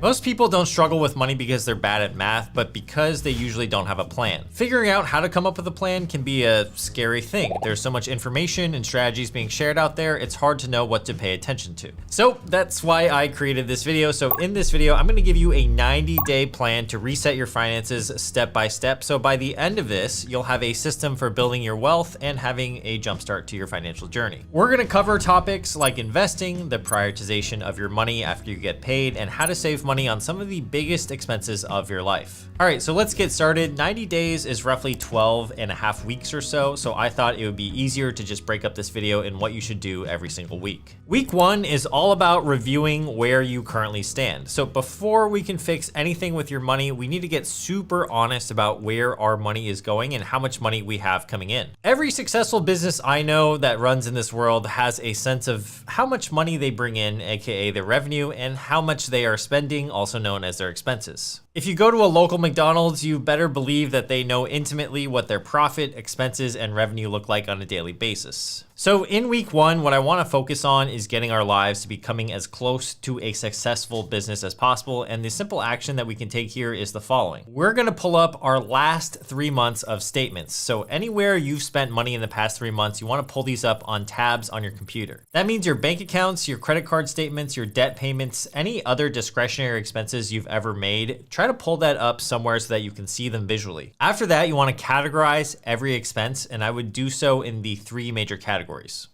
Most people don't struggle with money because they're bad at math, but because they usually don't have a plan. Figuring out how to come up with a plan can be a scary thing. There's so much information and strategies being shared out there, it's hard to know what to pay attention to. So that's why I created this video. So in this video, I'm gonna give you a 90-day plan to reset your finances step by step. So by the end of this, you'll have a system for building your wealth and having a jumpstart to your financial journey. We're gonna cover topics like investing, the prioritization of your money after you get paid, and how to save money on some of the biggest expenses of your life. All right, so let's get started. 90 days is roughly 12 and a half weeks or so I thought it would be easier to just break up this video in what you should do every single week. Week 1 is all about reviewing where you currently stand. So before we can fix anything with your money, we need to get super honest about where our money is going and how much money we have coming in. Every successful business I know that runs in this world has a sense of how much money they bring in, aka their revenue, and how much they are spending, also known as their expenses. If you go to a local McDonald's, you better believe that they know intimately what their profit, expenses, and revenue look like on a daily basis. So in week 1, what I want to focus on is getting our lives to becoming as close to a successful business as possible. And the simple action that we can take here is the following. We're going to pull up our last 3 months of statements. So anywhere you've spent money in the past 3 months, you want to pull these up on tabs on your computer. That means your bank accounts, your credit card statements, your debt payments, any other discretionary expenses you've ever made. Try to pull that up somewhere so that you can see them visually. After that, you want to categorize every expense, and I would do so in the 3 major categories.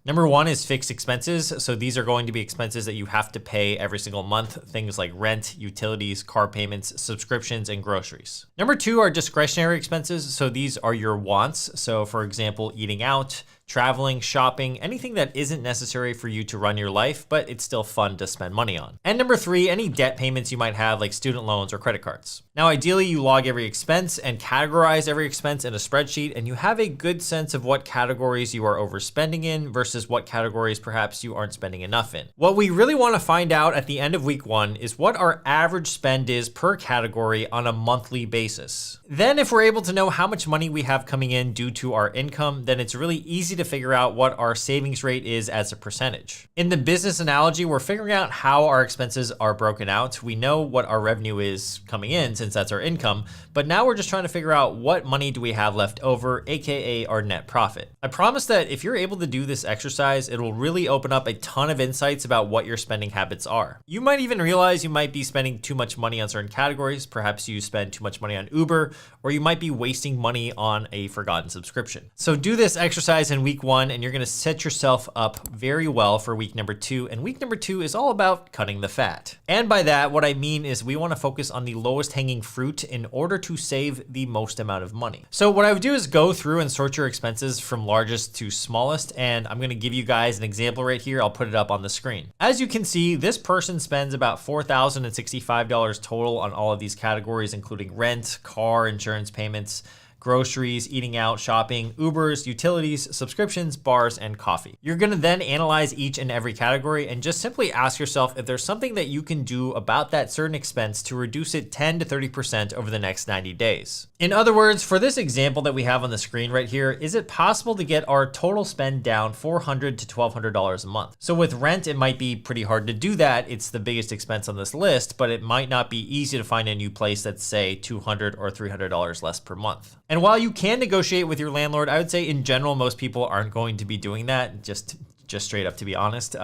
Number 1 is fixed expenses. So these are going to be expenses that you have to pay every single month, things like rent, utilities, car payments, subscriptions, and groceries. Number 2 are discretionary expenses. So these are your wants. So for example, eating out, traveling, shopping, anything that isn't necessary for you to run your life, but it's still fun to spend money on. And number 3, any debt payments you might have, like student loans or credit cards. Now, ideally, you log every expense and categorize every expense in a spreadsheet, and you have a good sense of what categories you are overspending in versus what categories perhaps you aren't spending enough in. What we really want to find out at the end of week 1 is what our average spend is per category on a monthly basis. Then if we're able to know how much money we have coming in due to our income, then it's really easy to figure out what our savings rate is as a percentage. In the business analogy, we're figuring out how our expenses are broken out. We know what our revenue is coming in since that's our income, but now we're just trying to figure out what money do we have left over, aka our net profit. I promise that if you're able to do this exercise, it will really open up a ton of insights about what your spending habits are. You might even realize you might be spending too much money on certain categories. Perhaps you spend too much money on Uber, or you might be wasting money on a forgotten subscription. So do this exercise in week 1, and you're gonna set yourself up very well for week number 2. And week number 2 is all about cutting the fat. And by that, what I mean is we wanna focus on the lowest hanging fruit in order to save the most amount of money. So what I would do is go through and sort your expenses from largest to smallest. And I'm gonna give you guys an example right here. I'll put it up on the screen. As you can see, this person spends about $4,065 total on all of these categories, including rent, car, insurance payments, groceries, eating out, shopping, Ubers, utilities, subscriptions, bars, and coffee. You're gonna then analyze each and every category and just simply ask yourself if there's something that you can do about that certain expense to reduce it 10 to 30% over the next 90 days. In other words, for this example that we have on the screen right here, is it possible to get our total spend down $400 to $1,200 a month? So with rent, it might be pretty hard to do that. It's the biggest expense on this list, but it might not be easy to find a new place that's say $200 or $300 less per month. And while you can negotiate with your landlord, I would say in general, most people aren't going to be doing that, just straight up, to be honest.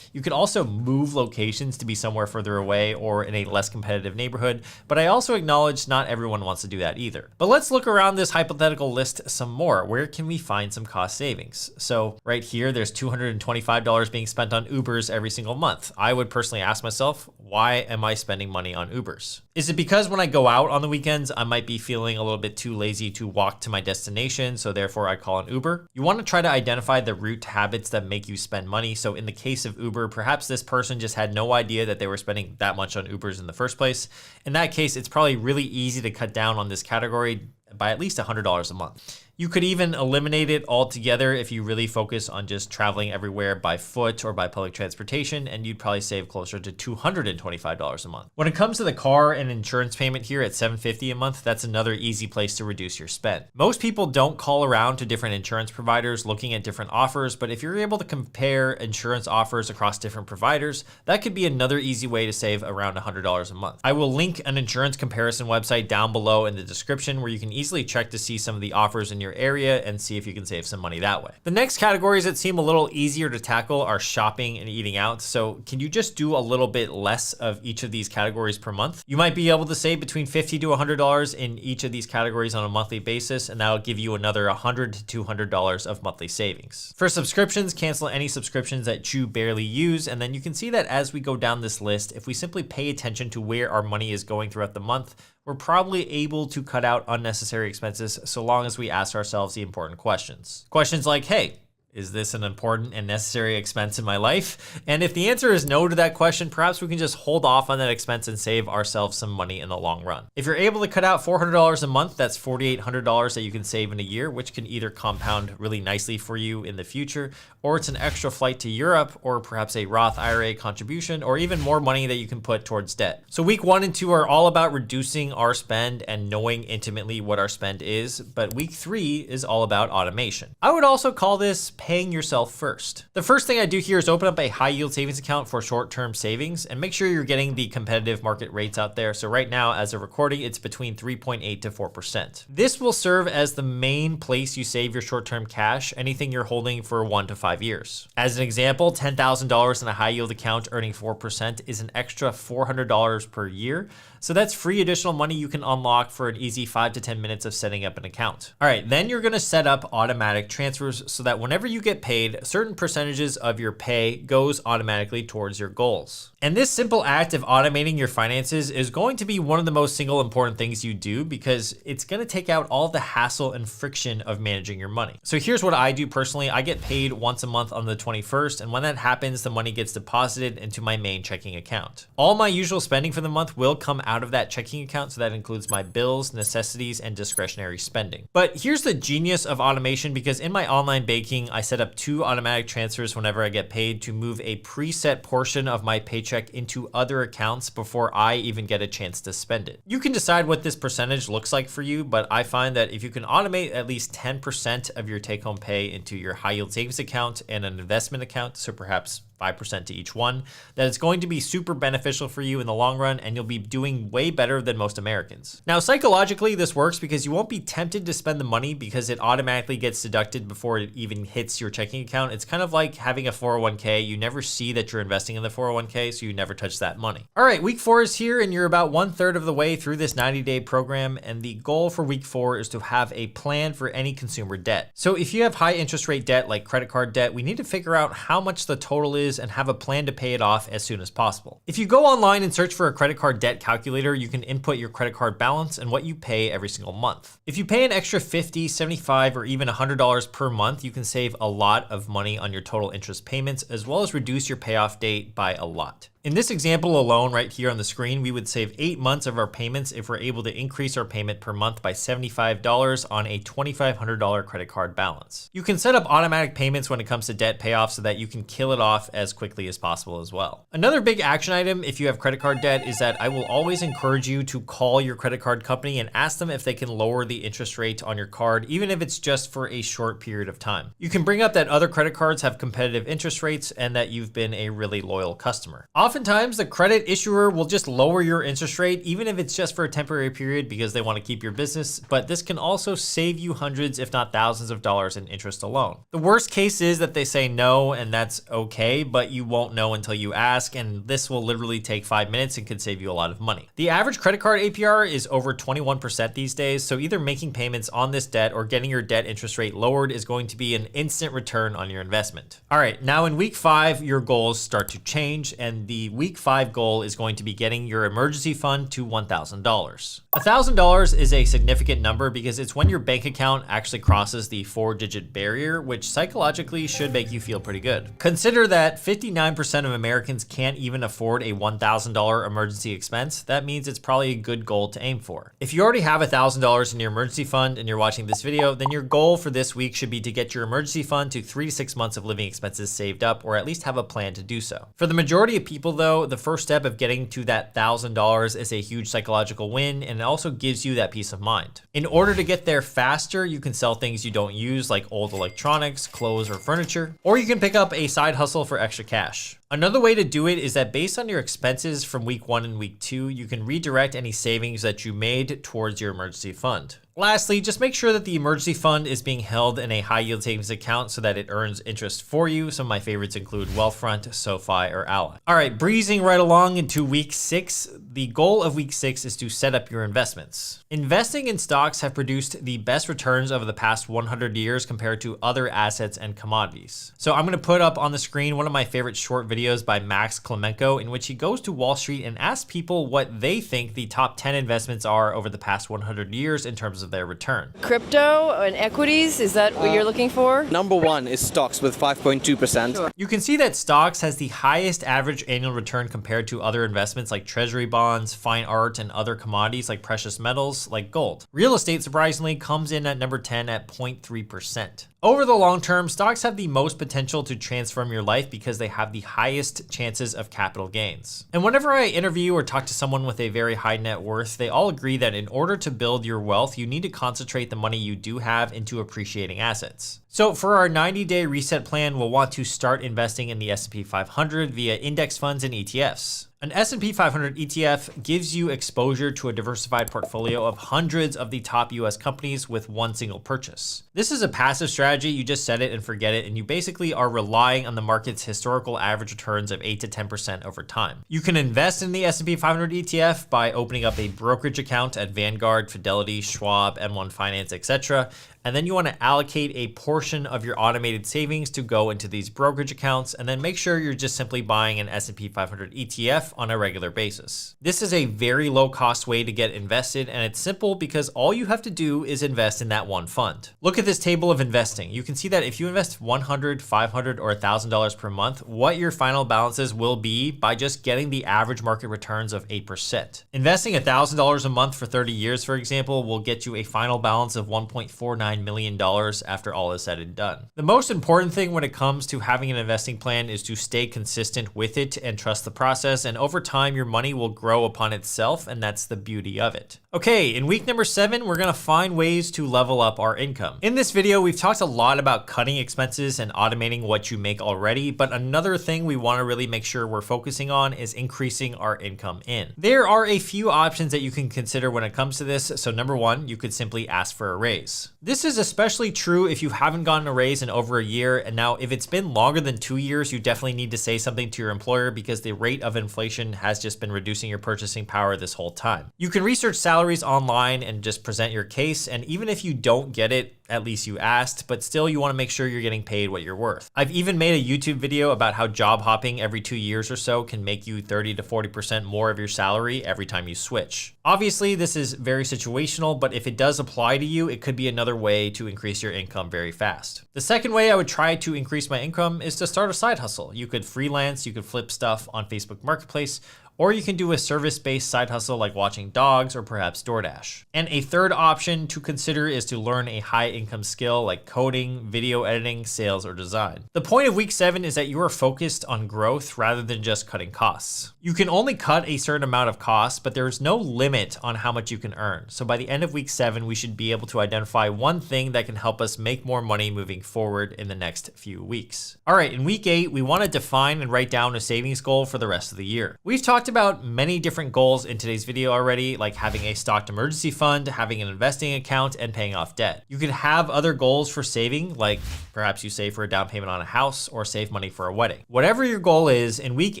You could also move locations to be somewhere further away or in a less competitive neighborhood, but I also acknowledge not everyone wants to do that either. But let's look around this hypothetical list some more. Where can we find some cost savings? So right here, there's $225 being spent on Ubers every single month. I would personally ask myself, why am I spending money on Ubers? Is it because when I go out on the weekends, I might be feeling a little bit too lazy to walk to my destination, so therefore I call an Uber? You want to try to identify the root habits that make you spend money. So in the case of Uber, perhaps this person just had no idea that they were spending that much on Ubers in the first place. In that case, it's probably really easy to cut down on this category by at least $100 a month. You could even eliminate it altogether if you really focus on just traveling everywhere by foot or by public transportation, and you'd probably save closer to $225 a month. When it comes to the car and insurance payment here at $750 a month, that's another easy place to reduce your spend. Most people don't call around to different insurance providers looking at different offers, but if you're able to compare insurance offers across different providers, that could be another easy way to save around $100 a month. I will link an insurance comparison website down below in the description where you can easily check to see some of the offers in your area and see if you can save some money that way. The next categories that seem a little easier to tackle are shopping and eating out. So can you just do a little bit less of each of these categories per month? You might be able to save between $50 to $100 in each of these categories on a monthly basis, and that'll give you another $100 to $200 of monthly savings. For subscriptions, cancel any subscriptions that you barely use, and then you can see that as we go down this list, if we simply pay attention to where our money is going throughout the month, we're probably able to cut out unnecessary expenses so long as we ask ourselves the important questions. Questions like, hey, is this an important and necessary expense in my life? And if the answer is no to that question, perhaps we can just hold off on that expense and save ourselves some money in the long run. If you're able to cut out $400 a month, that's $4,800 that you can save in a year, which can either compound really nicely for you in the future, or it's an extra flight to Europe, or perhaps a Roth IRA contribution, or even more money that you can put towards debt. So week 1 and 2 are all about reducing our spend and knowing intimately what our spend is, but week 3 is all about automation. I would also call this paying yourself first. The first thing I do here is open up a high yield savings account for short-term savings and make sure you're getting the competitive market rates out there. So right now, as of recording, it's between 3.8 to 4%. This will serve as the main place you save your short-term cash, anything you're holding for 1 to 5 years. As an example, $10,000 in a high yield account earning 4% is an extra $400 per year. So that's free additional money you can unlock for an easy 5 to 10 minutes of setting up an account. All right, then you're gonna set up automatic transfers so that whenever you get paid, certain percentages of your pay goes automatically towards your goals. And this simple act of automating your finances is going to be one of the most single important things you do because it's gonna take out all the hassle and friction of managing your money. So here's what I do personally. I get paid once a month on the 21st, and when that happens, the money gets deposited into my main checking account. All my usual spending for the month will come out of that checking account, so that includes my bills, necessities, and discretionary spending. But here's the genius of automation, because in my online banking, I set up 2 automatic transfers whenever I get paid to move a preset portion of my paycheck into other accounts before I even get a chance to spend it. You can decide what this percentage looks like for you, but I find that if you can automate at least 10% of your take-home pay into your high yield savings account and an investment account, so perhaps 5% to each one, that it's going to be super beneficial for you in the long run, and you'll be doing way better than most Americans. Now, psychologically, this works because you won't be tempted to spend the money because it automatically gets deducted before it even hits your checking account. It's kind of like having a 401k. You never see that you're investing in the 401k, so you never touch that money. All right, week 4 is here, and you're about 1/3 of the way through this 90-day program, and the goal for week 4 is to have a plan for any consumer debt. So if you have high interest rate debt like credit card debt, we need to figure out how much the total is and have a plan to pay it off as soon as possible. If you go online and search for a credit card debt calculator, you can input your credit card balance and what you pay every single month. If you pay an extra $50, $75, or even $100 per month, you can save a lot of money on your total interest payments, as well as reduce your payoff date by a lot. In this example alone right here on the screen, we would save 8 months of our payments if we're able to increase our payment per month by $75 on a $2,500 credit card balance. You can set up automatic payments when it comes to debt payoff so that you can kill it off as quickly as possible as well. Another big action item if you have credit card debt is that I will always encourage you to call your credit card company and ask them if they can lower the interest rate on your card, even if it's just for a short period of time. You can bring up that other credit cards have competitive interest rates and that you've been a really loyal customer. Oftentimes, the credit issuer will just lower your interest rate, even if it's just for a temporary period because they want to keep your business, but this can also save you hundreds, if not thousands of dollars in interest alone. The worst case is that they say no, and that's okay, but you won't know until you ask, and this will literally take 5 minutes and could save you a lot of money. The average credit card APR is over 21% these days, so either making payments on this debt or getting your debt interest rate lowered is going to be an instant return on your investment. All right, now in week 5, your goals start to change, and the the week 5 goal is going to be getting your emergency fund to $1,000. $1,000 is a significant number because it's when your bank account actually crosses the 4-digit barrier, which psychologically should make you feel pretty good. Consider that 59% of Americans can't even afford a $1,000 emergency expense. That means it's probably a good goal to aim for. If you already have $1,000 in your emergency fund and you're watching this video, then your goal for this week should be to get your emergency fund to 3 to 6 months of living expenses saved up, or at least have a plan to do so. For the majority of people though, the first step of getting to that $1,000 is a huge psychological win, and it also gives you that peace of mind. In order to get there faster, you can sell things you don't use like old electronics, clothes, or furniture, or you can pick up a side hustle for extra cash. Another way to do it is that based on your expenses from week 1 and week 2, you can redirect any savings that you made towards your emergency fund. Lastly, just make sure that the emergency fund is being held in a high yield savings account so that it earns interest for you. Some of my favorites include Wealthfront, SoFi, or Ally. All right, breezing right along into week 6. The goal of week 6 is to set up your investments. Investing in stocks have produced the best returns over the past 100 years compared to other assets and commodities. So I'm gonna put up on the screen one of my favorite short videos by Max Klemenko, in which he goes to Wall Street and asks people what they think the top 10 investments are over the past 100 years in terms of their return. Crypto and equities, is that what you're looking for? Number 1 is stocks with 5.2%. Sure. You can see that stocks has the highest average annual return compared to other investments like treasury bonds, fine art, and other commodities like precious metals like gold. Real estate surprisingly comes in at number 10 at 0.3%. Over the long term, stocks have the most potential to transform your life because they have the highest chances of capital gains. And whenever I interview or talk to someone with a very high net worth, they all agree that in order to build your wealth, you need to concentrate the money you do have into appreciating assets. So for our 90-day reset plan, we'll want to start investing in the S&P 500 via index funds and ETFs. An S&P 500 ETF gives you exposure to a diversified portfolio of hundreds of the top US companies with one single purchase. This is a passive strategy. You just set it and forget it, and you basically are relying on the market's historical average returns of 8 to 10% over time. You can invest in the S&P 500 ETF by opening up a brokerage account at Vanguard, Fidelity, Schwab, M1 Finance, etc. And then you want to allocate a portion of your automated savings to go into these brokerage accounts, and then make sure you're just simply buying an S&P 500 ETF on a regular basis. This is a very low cost way to get invested, and it's simple because all you have to do is invest in that one fund. Look at this table of investing. You can see that if you invest $100, $500, or $1,000 per month, what your final balances will be by just getting the average market returns of 8%. Investing $1,000 a month for 30 years, for example, will get you a final balance of $1.49 million after all is said and done. The most important thing when it comes to having an investing plan is to stay consistent with it and trust the process, and over time your money will grow upon itself, and that's the beauty of it. Okay, in week number 7, we're gonna find ways to level up our income. In this video, we've talked a lot about cutting expenses and automating what you make already, but another thing we wanna really make sure we're focusing on is increasing our income in. There are a few options that you can consider when it comes to this. So number 1, you could simply ask for a raise. This is especially true if you haven't gotten a raise in over a year, and now if it's been longer than 2 years, you definitely need to say something to your employer because the rate of inflation has just been reducing your purchasing power this whole time. You can research salaries online and just present your case, and even if you don't get it, at least you asked, but still you want to make sure you're getting paid what you're worth. I've even made a YouTube video about how job hopping every 2 years or so can make you 30 to 40% more of your salary every time you switch. Obviously, this is very situational, but if it does apply to you, it could be another way to increase your income very fast. The second way I would try to increase my income is to start a side hustle. You could freelance, you could flip stuff on Facebook Marketplace, or you can do a service-based side hustle like watching dogs or perhaps DoorDash. And a third option to consider is to learn a high-income skill like coding, video editing, sales, or design. The point of week 7 is that you are focused on growth rather than just cutting costs. You can only cut a certain amount of costs, but there is no limit on how much you can earn. So by the end of week 7, we should be able to identify one thing that can help us make more money moving forward in the next few weeks. All right, in week 8, we want to define and write down a savings goal for the rest of the year. We've talked talked about many different goals in today's video already, like having a stocked emergency fund, having an investing account, and paying off debt. You could have other goals for saving, like perhaps you save for a down payment on a house or save money for a wedding. Whatever your goal is, in week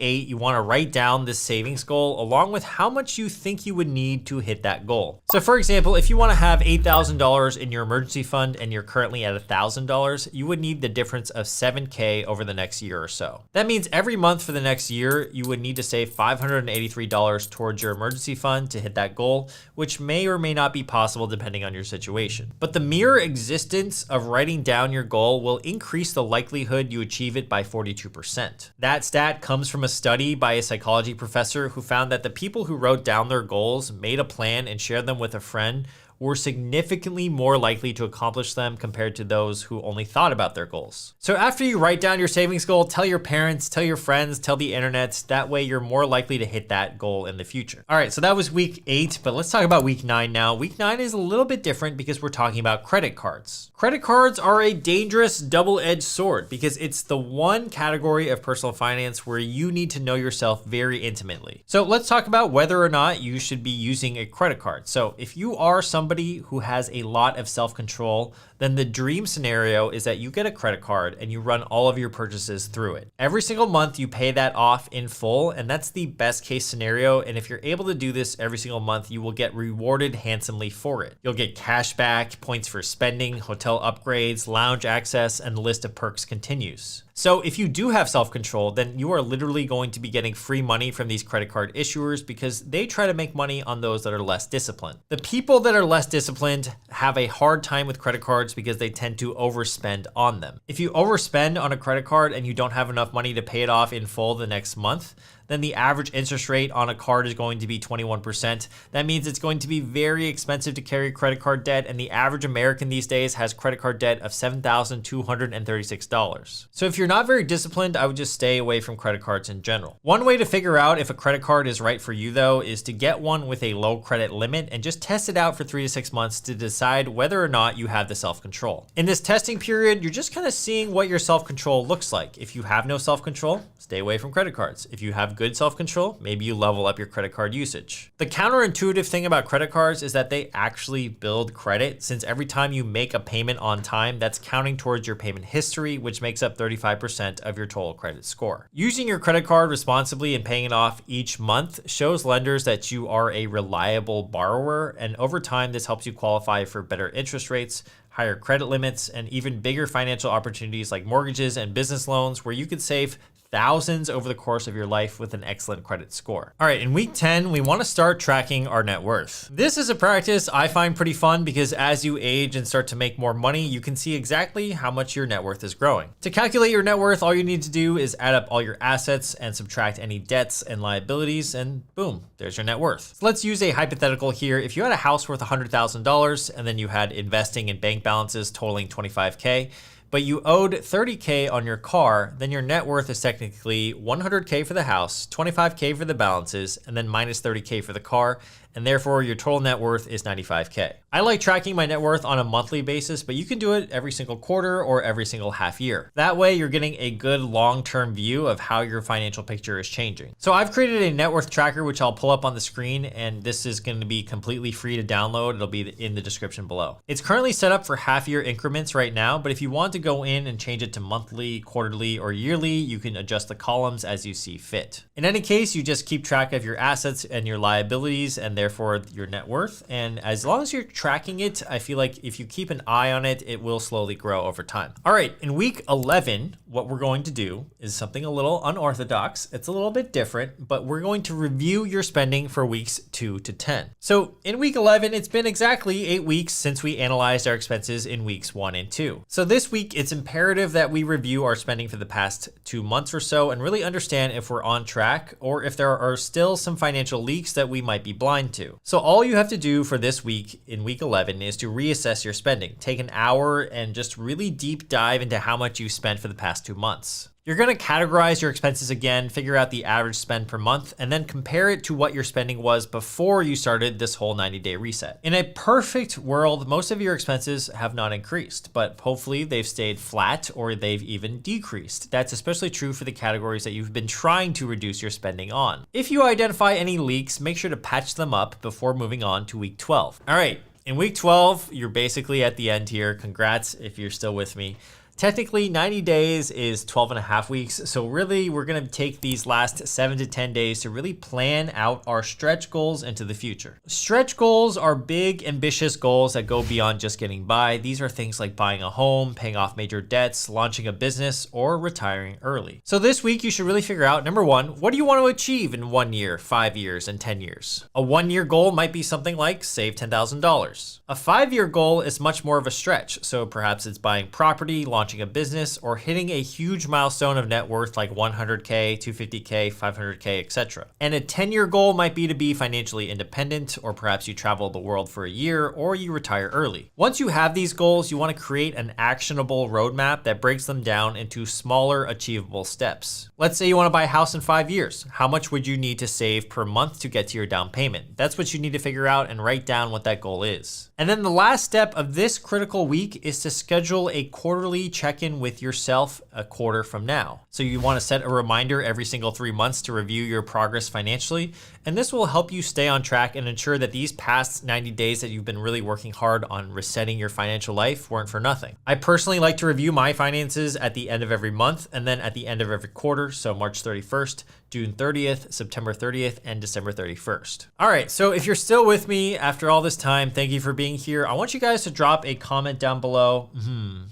8, you want to write down this savings goal along with how much you think you would need to hit that goal. So for example, if you want to have $8,000 in your emergency fund and you're currently at $1,000, you would need the difference of $7K over the next year or so. That means every month for the next year, you would need to save $583 towards your emergency fund to hit that goal, which may or may not be possible depending on your situation. But the mere existence of writing down your goal will increase the likelihood you achieve it by 42%. That stat comes from a study by a psychology professor who found that the people who wrote down their goals, made a plan, and shared them with a friend were significantly more likely to accomplish them compared to those who only thought about their goals. So after you write down your savings goal, tell your parents, tell your friends, tell the internet. That way you're more likely to hit that goal in the future. All right, so that was week 8, but let's talk about week 9 now. Week 9 is a little bit different because we're talking about credit cards. Credit cards are a dangerous double-edged sword because it's the one category of personal finance where you need to know yourself very intimately. So let's talk about whether or not you should be using a credit card. So if you are somebody who has a lot of self-control, then the dream scenario is that you get a credit card and you run all of your purchases through it. Every single month you pay that off in full, and that's the best case scenario. And if you're able to do this every single month, you will get rewarded handsomely for it. You'll get cash back, points for spending, hotel upgrades, lounge access, and the list of perks continues. So if you do have self-control, then you are literally going to be getting free money from these credit card issuers because they try to make money on those that are less disciplined. The people that are less disciplined have a hard time with credit cards because they tend to overspend on them. If you overspend on a credit card and you don't have enough money to pay it off in full the next month, then the average interest rate on a card is going to be 21%. That means it's going to be very expensive to carry credit card debt, and the average American these days has credit card debt of $7,236. So if you're not very disciplined, I would just stay away from credit cards in general. One way to figure out if a credit card is right for you though is to get one with a low credit limit and just test it out for 3 to 6 months to decide whether or not you have the self-control. In this testing period, you're just kind of seeing what your self-control looks like. If you have no self-control, stay away from credit cards. If you have good self-control, maybe you level up your credit card usage. The counterintuitive thing about credit cards is that they actually build credit, since every time you make a payment on time, that's counting towards your payment history, which makes up 35% of your total credit score. Using your credit card responsibly and paying it off each month shows lenders that you are a reliable borrower, and over time, this helps you qualify for better interest rates, higher credit limits, and even bigger financial opportunities like mortgages and business loans, where you could save thousands over the course of your life with an excellent credit score. All right, in week 10, we want to start tracking our net worth. This is a practice I find pretty fun because as you age and start to make more money, you can see exactly how much your net worth is growing. To calculate your net worth, all you need to do is add up all your assets and subtract any debts and liabilities, and boom, there's your net worth. So let's use a hypothetical here. If you had a house worth $100,000 and then you had investing and bank balances totaling $25K, but you owed $30K on your car, then your net worth is technically $100K for the house, $25K for the balances, and then minus $30K for the car, and therefore your total net worth is $95K. I like tracking my net worth on a monthly basis, but you can do it every single quarter or every single half year. That way you're getting a good long-term view of how your financial picture is changing. So I've created a net worth tracker, which I'll pull up on the screen, and this is going to be completely free to download. It'll be in the description below. It's currently set up for half-year increments right now, but if you want to go in and change it to monthly, quarterly, or yearly, you can adjust the columns as you see fit. In any case, you just keep track of your assets and your liabilities and therefore your net worth. And as long as you're tracking it, I feel like if you keep an eye on it, it will slowly grow over time. All right, in week 11, what we're going to do is something a little unorthodox. It's a little bit different, but we're going to review your spending for weeks 2 to 10. So in week 11, it's been exactly 8 weeks since we analyzed our expenses in weeks 1 and 2. So this week, it's imperative that we review our spending for the past 2 months or so and really understand if we're on track or if there are still some financial leaks that we might be blind to. So all you have to do for this week in week 11 is to reassess your spending. Take an hour and just really deep dive into how much you spent for the past 2 months. You're gonna categorize your expenses again, figure out the average spend per month, and then compare it to what your spending was before you started this whole 90-day reset. In a perfect world, most of your expenses have not increased, but hopefully they've stayed flat or they've even decreased. That's especially true for the categories that you've been trying to reduce your spending on. If you identify any leaks, make sure to patch them up before moving on to week 12. All right, in week 12, you're basically at the end here. Congrats if you're still with me. Technically, 90 days is 12 and a half weeks. So really, we're gonna take these last 7 to 10 days to really plan out our stretch goals into the future. Stretch goals are big, ambitious goals that go beyond just getting by. These are things like buying a home, paying off major debts, launching a business, or retiring early. So this week, you should really figure out, number one, what do you want to achieve in 1 year, 5 years, and 10 years? A 1-year goal might be something like save $10,000. A 5-year goal is much more of a stretch. So perhaps it's buying property, launching a business, or hitting a huge milestone of net worth like 100K, 250K, 500K, etc. And a 10-year goal might be to be financially independent, or perhaps you travel the world for a year, or you retire early. Once you have these goals, you want to create an actionable roadmap that breaks them down into smaller, achievable steps. Let's say you want to buy a house in 5 years. How much would you need to save per month to get to your down payment? That's what you need to figure out and write down what that goal is. And then the last step of this critical week is to schedule a quarterly check-in with yourself a quarter from now. So you want to set a reminder every single 3 months to review your progress financially. And this will help you stay on track and ensure that these past 90 days that you've been really working hard on resetting your financial life weren't for nothing. I personally like to review my finances at the end of every month and then at the end of every quarter. So March 31st, June 30th, September 30th, and December 31st. All right, so if you're still with me after all this time, thank you for being here. I want you guys to drop a comment down below.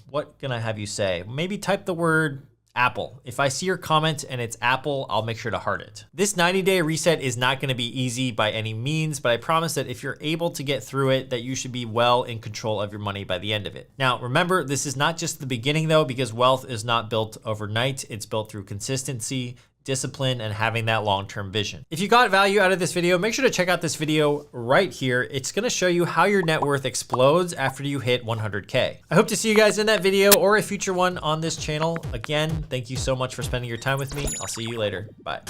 What can I have you say? Maybe type the word Apple. If I see your comment and it's Apple, I'll make sure to heart it. This 90-day reset is not gonna be easy by any means, but I promise that if you're able to get through it, that you should be well in control of your money by the end of it. Now, remember, this is not just the beginning though, because wealth is not built overnight. It's built through consistency, discipline, and having that long-term vision. If you got value out of this video, make sure to check out this video right here. It's gonna show you how your net worth explodes after you hit 100K. I hope to see you guys in that video or a future one on this channel. Again, thank you so much for spending your time with me. I'll see you later. Bye.